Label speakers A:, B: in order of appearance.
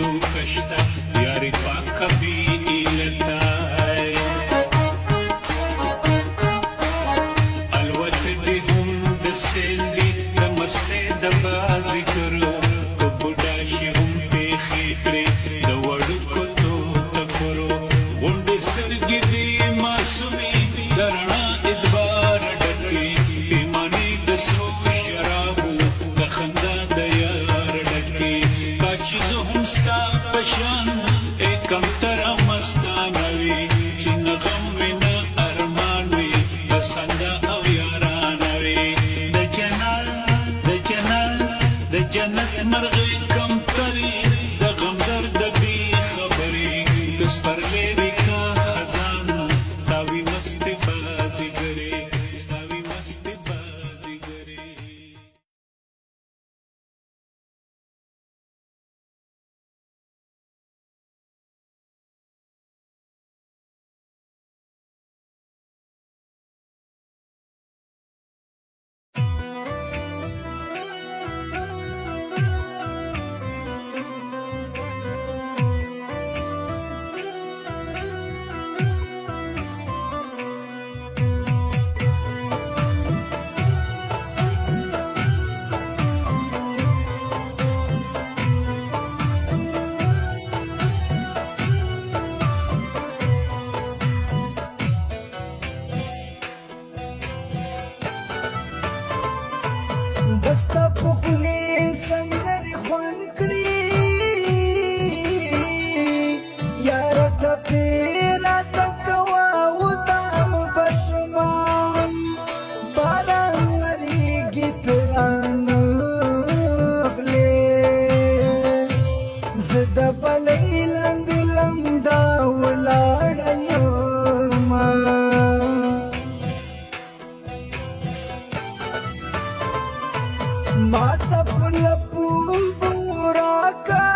A: تو کشتا یاری پاک بھی ایرتا ہے الوت دی هم د سیندی د مستی د بازی کرو که بوډا شي هم پیښې کړې د وړوکو تو تکرو غونډې سترګې دي معصومې د رڼا ادبار ډکې پیمانې د سرو شرابو د خندا د یار ډکې کاچې زه هم ستا په شان کمتره مستانه وي چې نه غم وي نه ارمان وي بس خندا او یارانه وي د جنت مرغې کمترې د غم درد بې خبرې د سپرلې وي که خزان ستا وي مستې بازیګرې ستا وي مستې بازیګرې
B: دستا پخلی سندری خوان کړي یار ټپې راته کوه ودا بشمان باران وریږي ترانه غلې زه د پلۍ لاندې لمده ولاړه یمه ماتا پل پورا کا